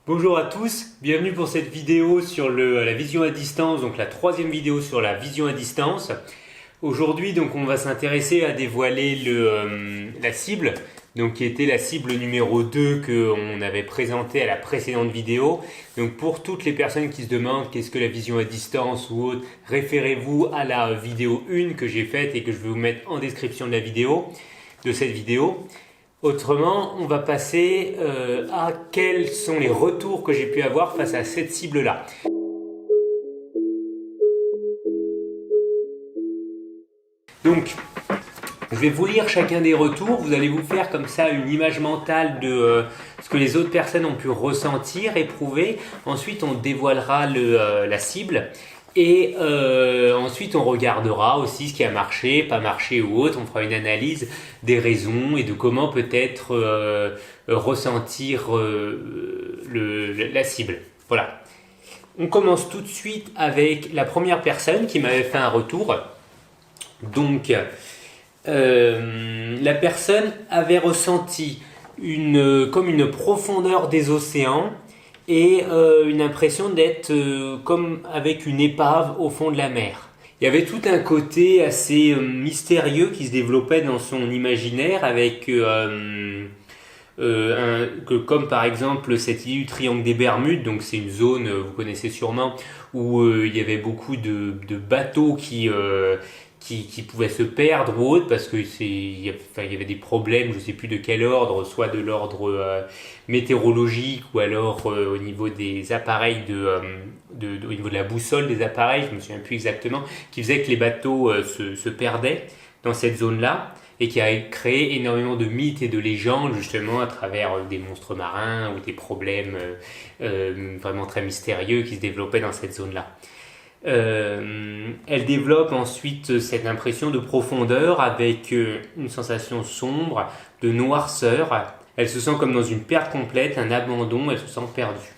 Bonjour à tous, bienvenue pour cette vidéo sur la vision à distance, donc la troisième vidéo sur la vision à distance. Aujourd'hui, donc, on va s'intéresser à dévoiler la cible, donc qui était la cible numéro 2 qu'on avait présentée à la précédente vidéo. Donc pour toutes les personnes qui se demandent qu'est-ce que la vision à distance ou autre, référez-vous à la vidéo 1 que j'ai faite et que je vais vous mettre en description de cette vidéo. Autrement, on va passer à quels sont les retours que j'ai pu avoir face à cette cible-là. Donc, je vais vous lire chacun des retours. Vous allez vous faire comme ça une image mentale de ce que les autres personnes ont pu ressentir, éprouver. Ensuite, on dévoilera la cible. Et ensuite, on regardera aussi ce qui a marché, pas marché ou autre. On fera une analyse des raisons et de comment peut-être ressentir la cible. Voilà. On commence tout de suite avec la première personne qui m'avait fait un retour. Donc, la personne avait ressenti comme une profondeur des océans et une impression d'être comme avec une épave au fond de la mer. Il y avait tout un côté assez mystérieux qui se développait dans son imaginaire avec comme par exemple cette île du Triangle des Bermudes, donc c'est une zone, vous connaissez sûrement, où il y avait beaucoup de bateaux qui pouvaient se perdre ou autre parce que il y avait des problèmes, je ne sais plus de quel ordre, soit de l'ordre météorologique ou alors au niveau des appareils au niveau de la boussole des appareils, je me souviens plus exactement, qui faisait que les bateaux se perdaient dans cette zone-là et qui a créé énormément de mythes et de légendes justement à travers des monstres marins ou des problèmes vraiment très mystérieux qui se développaient dans cette zone-là. Elle développe ensuite cette impression de profondeur avec une sensation sombre, de noirceur. Elle se sent comme dans une perte complète, un abandon, elle se sent perdue.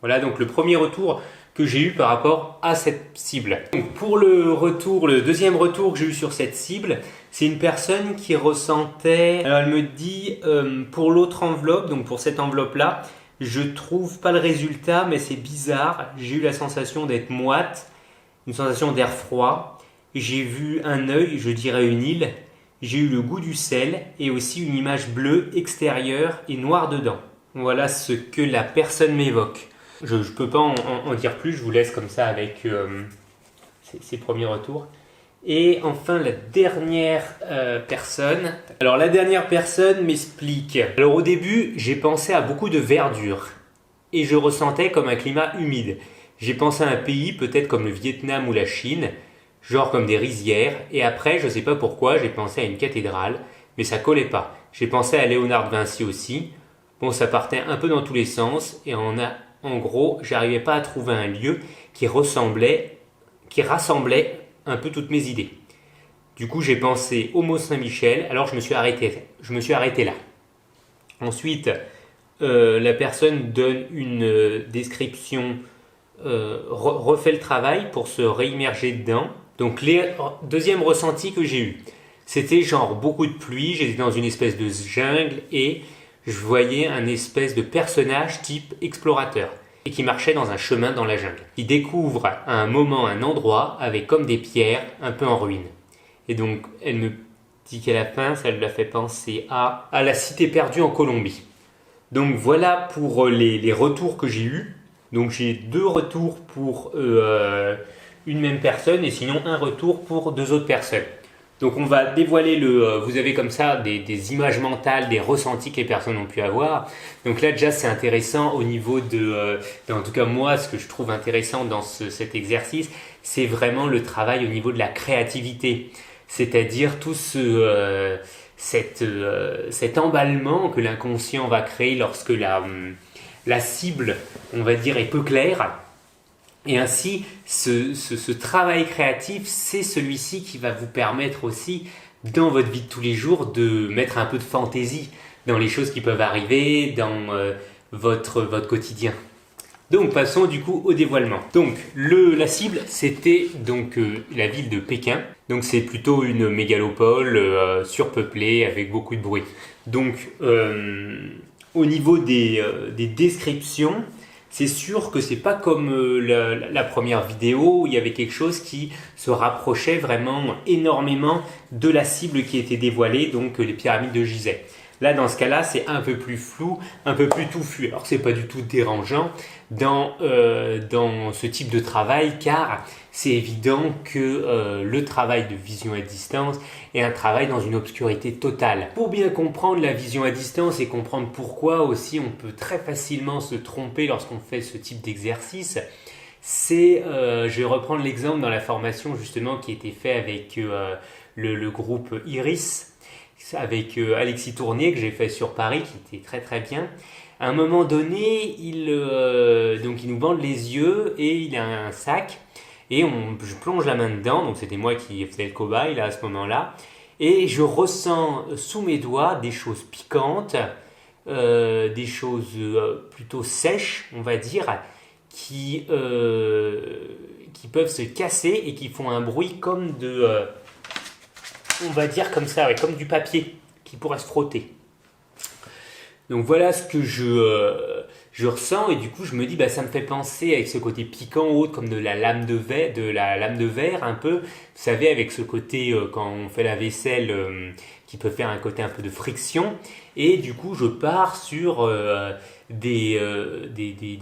Voilà donc le premier retour que j'ai eu par rapport à cette cible. Donc pour le deuxième retour que j'ai eu sur cette cible, c'est une personne qui ressentait, alors elle me dit pour l'autre enveloppe, donc pour cette enveloppe-là, je trouve pas le résultat, mais c'est bizarre. J'ai eu la sensation d'être moite, une sensation d'air froid. J'ai vu un œil, je dirais une île. J'ai eu le goût du sel et aussi une image bleue extérieure et noire dedans. Voilà ce que la personne m'évoque. Je ne peux pas en dire plus, je vous laisse comme ça avec ces premiers retours. Et enfin, la dernière personne. Alors, la dernière personne m'explique. Alors, au début, j'ai pensé à beaucoup de verdure. Et je ressentais comme un climat humide. J'ai pensé à un pays, peut-être comme le Vietnam ou la Chine, genre comme des rizières. Et après, je ne sais pas pourquoi, j'ai pensé à une cathédrale. Mais ça collait pas. J'ai pensé à Léonard de Vinci aussi. Bon, ça partait un peu dans tous les sens. Et en gros, j'arrivais pas à trouver un lieu qui rassemblait un peu toutes mes idées. Du coup, j'ai pensé au mot Saint-Michel, alors je me suis arrêté là. Ensuite, la personne donne une description, refait le travail pour se réimmerger dedans. Donc, deuxième ressenti que j'ai eu, c'était genre beaucoup de pluie, j'étais dans une espèce de jungle et je voyais un espèce de personnage type explorateur et qui marchait dans un chemin dans la jungle. Il découvre à un moment un endroit avec comme des pierres un peu en ruine. Et donc elle me dit qu'à la fin ça lui a fait penser à la cité perdue en Colombie. Donc voilà pour les retours que j'ai eus. Donc j'ai 2 retours pour une même personne et sinon un retour pour 2 autres personnes. Donc on va dévoiler vous avez comme ça des images mentales, des ressentis que les personnes ont pu avoir. Donc là déjà c'est intéressant au niveau en tout cas moi ce que je trouve intéressant dans cet exercice, c'est vraiment le travail au niveau de la créativité. C'est-à-dire tout cet emballement que l'inconscient va créer lorsque la cible, on va dire, est peu claire. Et ainsi, ce travail créatif, c'est celui-ci qui va vous permettre aussi, dans votre vie de tous les jours, de mettre un peu de fantaisie dans les choses qui peuvent arriver, dans votre quotidien. Donc, passons du coup au dévoilement. Donc, la cible, c'était donc la ville de Pékin. Donc, c'est plutôt une mégalopole surpeuplée avec beaucoup de bruit. Donc, au niveau des descriptions, c'est sûr que c'est pas comme la première vidéo où il y avait quelque chose qui se rapprochait vraiment énormément de la cible qui était dévoilée, donc les pyramides de Gizeh. Là, dans ce cas-là, c'est un peu plus flou, un peu plus touffu. Alors, c'est pas du tout dérangeant dans ce type de travail, car c'est évident que le travail de vision à distance est un travail dans une obscurité totale. Pour bien comprendre la vision à distance et comprendre pourquoi aussi on peut très facilement se tromper lorsqu'on fait ce type d'exercice, je vais reprendre l'exemple dans la formation justement qui a été fait avec le groupe Iris, avec Alexis Tournier que j'ai fait sur Paris, qui était très très bien. À un moment donné, il nous bande les yeux et il a un sac et je plonge la main dedans, donc c'était moi qui faisais le cobaye là, à ce moment-là, et je ressens sous mes doigts des choses piquantes, des choses plutôt sèches, on va dire, qui peuvent se casser et qui font un bruit comme on va dire comme ça, ouais, comme du papier qui pourrait se frotter. Donc voilà ce que je ressens, et du coup je me dis ça me fait penser avec ce côté piquant ou autre, comme de la lame de verre un peu, vous savez, avec ce côté quand on fait la vaisselle qui peut faire un côté un peu de friction, et du coup je pars sur des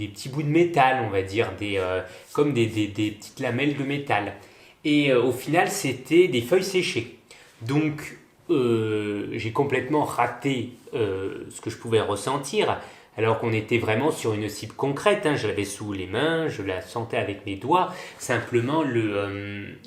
petits bouts de métal, on va dire, comme des petites lamelles de métal, et au final c'était des feuilles séchées. Donc j'ai complètement raté ce que je pouvais ressentir, alors qu'on était vraiment sur une cible concrète, hein. Je l'avais sous les mains, je la sentais avec mes doigts. Simplement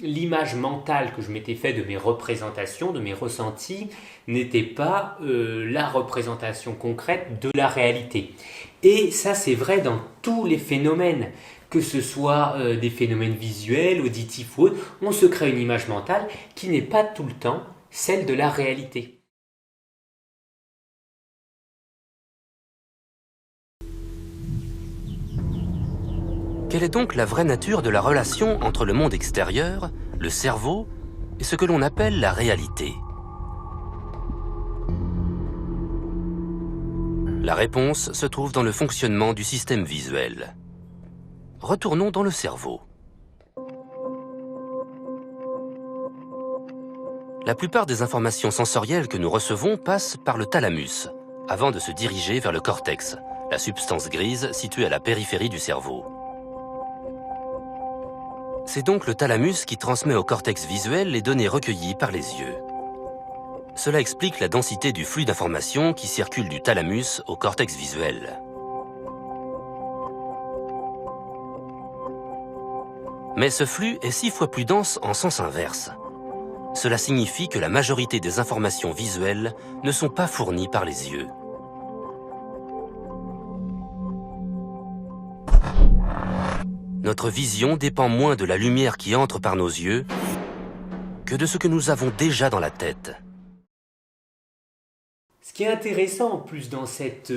l'image mentale que je m'étais fait de mes représentations, de mes ressentis, n'était pas la représentation concrète de la réalité. Et ça, c'est vrai dans tous les phénomènes, que ce soit des phénomènes visuels, auditifs ou autres. On se crée une image mentale qui n'est pas tout le temps celle de la réalité. Quelle est donc la vraie nature de la relation entre le monde extérieur, le cerveau, et ce que l'on appelle la réalité? La réponse se trouve dans le fonctionnement du système visuel. Retournons dans le cerveau. La plupart des informations sensorielles que nous recevons passent par le thalamus, avant de se diriger vers le cortex, la substance grise située à la périphérie du cerveau. C'est donc le thalamus qui transmet au cortex visuel les données recueillies par les yeux. Cela explique la densité du flux d'informations qui circule du thalamus au cortex visuel. Mais ce flux est 6 fois plus dense en sens inverse. Cela signifie que la majorité des informations visuelles ne sont pas fournies par les yeux. Notre vision dépend moins de la lumière qui entre par nos yeux que de ce que nous avons déjà dans la tête. Ce qui est intéressant en plus dans cette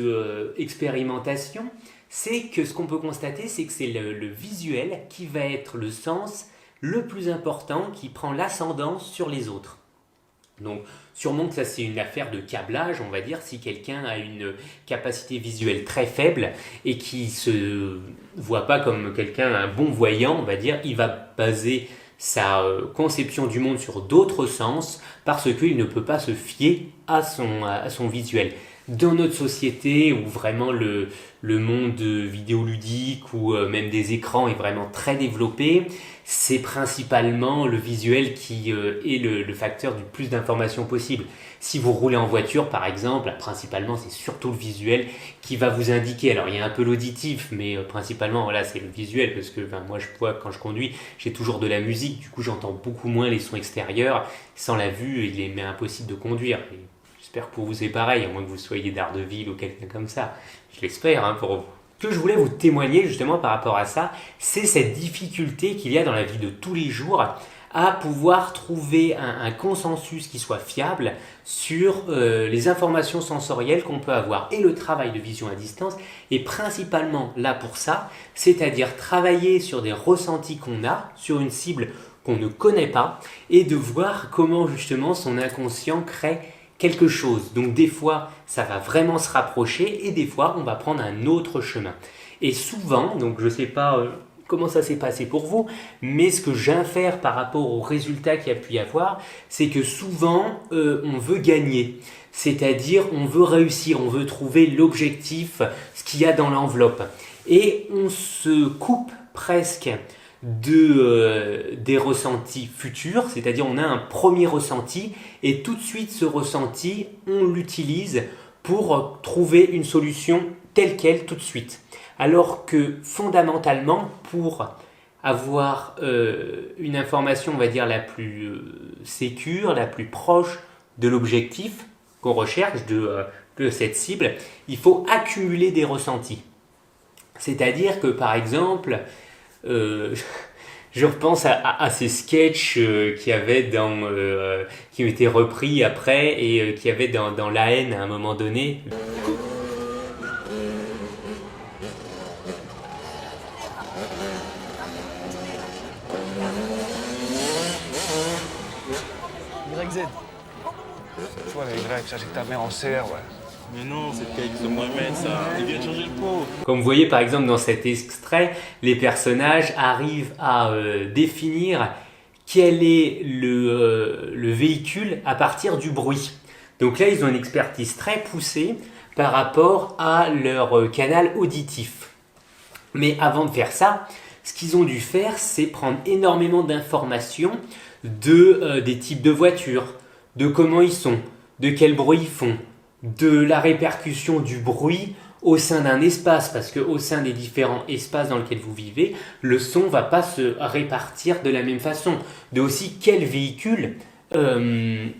expérimentation, c'est que ce qu'on peut constater, c'est que c'est le visuel qui va être le sens le plus important, qui prend l'ascendance sur les autres. Donc sûrement que ça c'est une affaire de câblage, on va dire. Si quelqu'un a une capacité visuelle très faible et qui se voit pas comme quelqu'un, un bon voyant, on va dire, il va baser sa conception du monde sur d'autres sens parce qu'il ne peut pas se fier à son visuel. Dans notre société où vraiment le monde vidéoludique ou même des écrans est vraiment très développé, c'est principalement le visuel qui est le facteur du plus d'informations possible. Si vous roulez en voiture par exemple, principalement c'est surtout le visuel qui va vous indiquer. Alors il y a un peu l'auditif, mais principalement voilà, c'est le visuel parce que moi je vois quand je conduis, j'ai toujours de la musique, du coup j'entends beaucoup moins les sons extérieurs. Sans la vue, il est impossible de conduire. J'espère que pour vous c'est pareil, à moins que vous soyez d'Ardeville ou quelqu'un comme ça. Je l'espère pour vous. Ce que je voulais vous témoigner justement par rapport à ça, c'est cette difficulté qu'il y a dans la vie de tous les jours à pouvoir trouver un consensus qui soit fiable sur les informations sensorielles qu'on peut avoir. Et le travail de vision à distance est principalement là pour ça, c'est-à-dire travailler sur des ressentis qu'on a, sur une cible qu'on ne connaît pas, et de voir comment justement son inconscient crée quelque chose. Donc des fois, ça va vraiment se rapprocher et des fois, on va prendre un autre chemin. Et souvent, donc je ne sais pas comment ça s'est passé pour vous, mais ce que j'infère par rapport aux résultats qu'il y a pu y avoir, c'est que souvent on veut gagner. C'est-à-dire on veut réussir, on veut trouver l'objectif, ce qu'il y a dans l'enveloppe. Et on se coupe presque des ressentis futurs, c'est-à-dire on a un premier ressenti et tout de suite ce ressenti, on l'utilise pour trouver une solution telle qu'elle tout de suite. Alors que fondamentalement, pour avoir une information, on va dire, la plus sécure, la plus proche de l'objectif qu'on recherche, de cette cible, il faut accumuler des ressentis. C'est-à-dire que, par exemple, je repense à ces sketchs qui ont été repris après et qui avaient dans La Haine à un moment donné. YZ. Toi, les Y, ça c'est que ta mère en CR, ouais. Mais non, c'est le KX de Mohamed, ça. Il vient de changer le pot. Comme vous voyez par exemple dans cet extrait, les personnages arrivent à définir quel est le véhicule à partir du bruit. Donc là, ils ont une expertise très poussée par rapport à leur canal auditif. Mais avant de faire ça, ce qu'ils ont dû faire, c'est prendre énormément d'informations des types de voitures, de comment ils sont, de quel bruit ils font, de la répercussion du bruit au sein d'un espace, parce qu'au sein des différents espaces dans lesquels vous vivez, le son ne va pas se répartir de la même façon. De aussi quel véhicule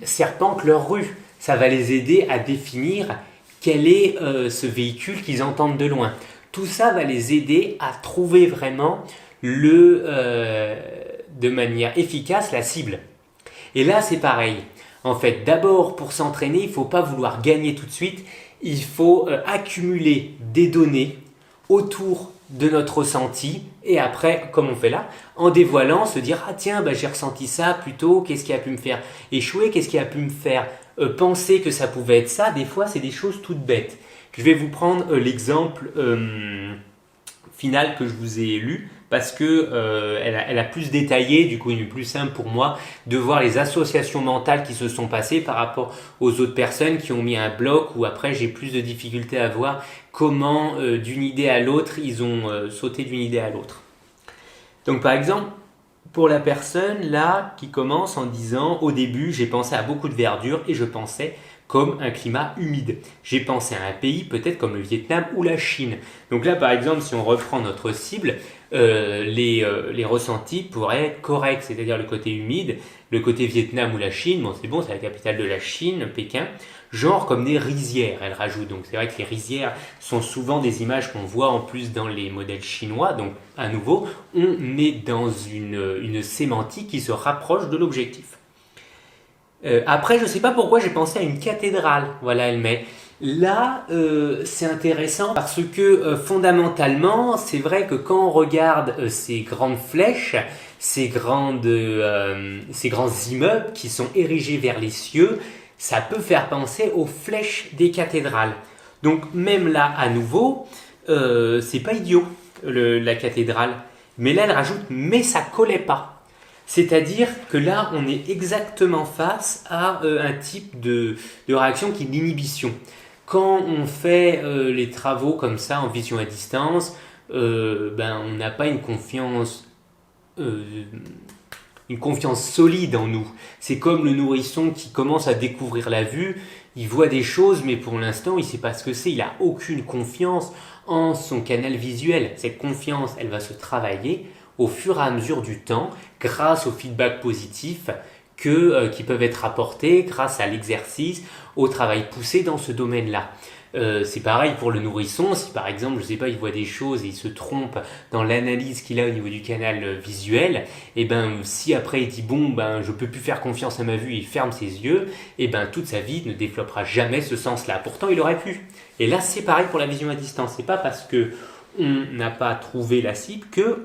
serpente leur rue. Ça va les aider à définir quel est ce véhicule qu'ils entendent de loin. Tout ça va les aider à trouver vraiment de manière efficace la cible. Et là, c'est pareil. En fait, d'abord, pour s'entraîner, il ne faut pas vouloir gagner tout de suite. Il faut accumuler des données autour de notre ressenti et après, comme on fait là, en dévoilant, se dire « Ah tiens, j'ai ressenti ça plutôt, qu'est-ce qui a pu me faire échouer, qu'est-ce qui a pu me faire penser que ça pouvait être ça ?» Des fois, c'est des choses toutes bêtes. Je vais vous prendre l'exemple final que je vous ai lu parce que elle a plus détaillé, du coup il est plus simple pour moi de voir les associations mentales qui se sont passées par rapport aux autres personnes qui ont mis un bloc où après j'ai plus de difficultés à voir comment d'une idée à l'autre ils ont sauté d'une idée à l'autre. Donc par exemple, pour la personne là qui commence en disant au début j'ai pensé à beaucoup de verdure et je pensais comme un climat humide. J'ai pensé à un pays peut-être comme le Vietnam ou la Chine. Donc là par exemple si on reprend notre cible, les ressentis pourraient être corrects, c'est-à-dire le côté humide, le côté Vietnam ou la Chine, bon c'est bon, c'est la capitale de la Chine, Pékin, genre comme des rizières, elle rajoute. Donc c'est vrai que les rizières sont souvent des images qu'on voit en plus dans les modèles chinois, donc à nouveau, on est dans une sémantique qui se rapproche de l'objectif. Après, je ne sais pas pourquoi j'ai pensé à une cathédrale, voilà, elle met. Là, c'est intéressant parce que fondamentalement, c'est vrai que quand on regarde ces grandes flèches, ces grands immeubles qui sont érigés vers les cieux, ça peut faire penser aux flèches des cathédrales. Donc même là, à nouveau, c'est pas idiot, la cathédrale. Mais là, elle rajoute « mais ça collait pas ». C'est-à-dire que là, on est exactement face à un type de réaction qui est l'inhibition. Quand on fait les travaux comme ça en vision à distance, on n'a pas une confiance solide en nous. C'est comme le nourrisson qui commence à découvrir la vue, il voit des choses, mais pour l'instant, il ne sait pas ce que c'est, il n'a aucune confiance en son canal visuel. Cette confiance, elle va se travailler au fur et à mesure du temps, grâce aux feedbacks positifs qui peuvent être apportés, grâce à l'exercice, au travail poussé dans ce domaine-là. C'est pareil pour le nourrisson, si par exemple, je ne sais pas, il voit des choses et il se trompe dans l'analyse qu'il a au niveau du canal visuel, et si après il dit je peux plus faire confiance à ma vue, il ferme ses yeux, et toute sa vie ne développera jamais ce sens-là. Pourtant, il aurait pu. Et là, c'est pareil pour la vision à distance. C'est pas parce que on n'a pas trouvé la cible que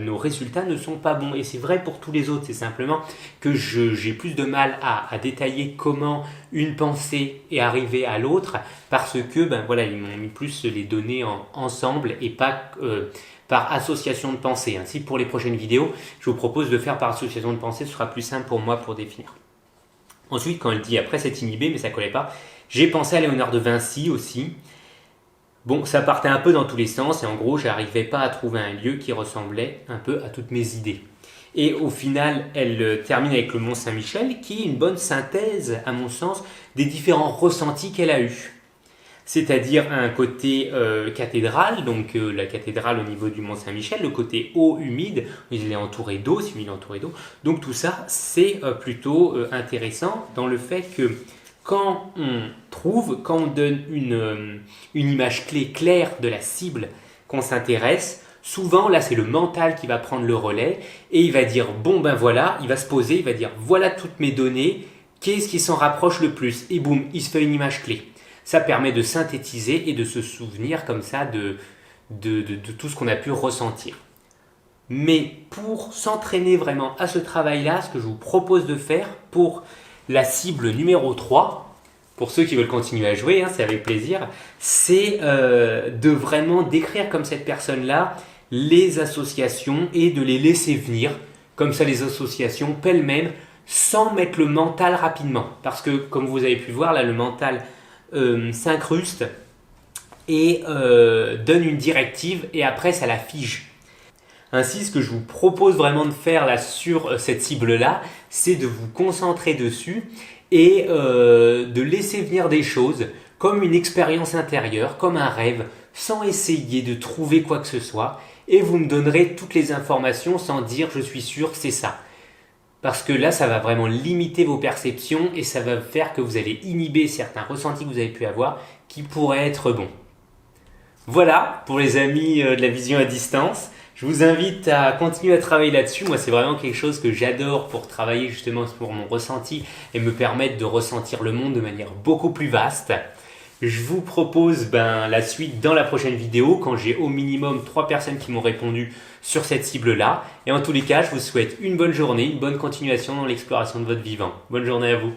nos résultats ne sont pas bons. Et c'est vrai pour tous les autres, c'est simplement que j'ai plus de mal à détailler comment une pensée est arrivée à l'autre parce que ils m'ont mis plus les données ensemble et pas par association de pensée. Ainsi, pour les prochaines vidéos, je vous propose de faire par association de pensée, ce sera plus simple pour moi pour définir. Ensuite, quand elle dit après c'est inhibé, mais ça ne collait pas, j'ai pensé à Léonard de Vinci aussi. Bon, ça partait un peu dans tous les sens et en gros, j'arrivais pas à trouver un lieu qui ressemblait un peu à toutes mes idées. Et au final, elle termine avec le Mont Saint-Michel, qui est une bonne synthèse, à mon sens, des différents ressentis qu'elle a eus. C'est-à-dire un côté cathédrale, donc la cathédrale au niveau du Mont Saint-Michel, le côté eau humide, il est entouré d'eau, si il est entouré d'eau. Donc tout ça, c'est plutôt intéressant dans le fait que quand on donne une image clé claire de la cible qu'on s'intéresse, souvent là c'est le mental qui va prendre le relais et il va dire il va se poser, il va dire voilà toutes mes données, qu'est-ce qui s'en rapproche le plus? Et boum, il se fait une image clé. Ça permet de synthétiser et de se souvenir comme ça de tout ce qu'on a pu ressentir. Mais pour s'entraîner vraiment à ce travail-là, ce que je vous propose de faire pour la cible numéro 3, pour ceux qui veulent continuer à jouer, c'est avec plaisir, c'est de vraiment décrire comme cette personne-là les associations et de les laisser venir, comme ça les associations pêle-mêle, sans mettre le mental rapidement. Parce que comme vous avez pu voir, là le mental s'incruste et donne une directive et après ça la fige. Ainsi, ce que je vous propose vraiment de faire là sur cette cible-là, c'est de vous concentrer dessus et de laisser venir des choses comme une expérience intérieure, comme un rêve, sans essayer de trouver quoi que ce soit. Et vous me donnerez toutes les informations sans dire je suis sûr que c'est ça. Parce que là, ça va vraiment limiter vos perceptions et ça va faire que vous allez inhiber certains ressentis que vous avez pu avoir qui pourraient être bons. Voilà pour les amis de la vision à distance. Je vous invite à continuer à travailler là-dessus. Moi, c'est vraiment quelque chose que j'adore pour travailler justement sur mon ressenti et me permettre de ressentir le monde de manière beaucoup plus vaste. Je vous propose la suite dans la prochaine vidéo quand j'ai au minimum 3 personnes qui m'ont répondu sur cette cible-là. Et en tous les cas, je vous souhaite une bonne journée, une bonne continuation dans l'exploration de votre vivant. Bonne journée à vous.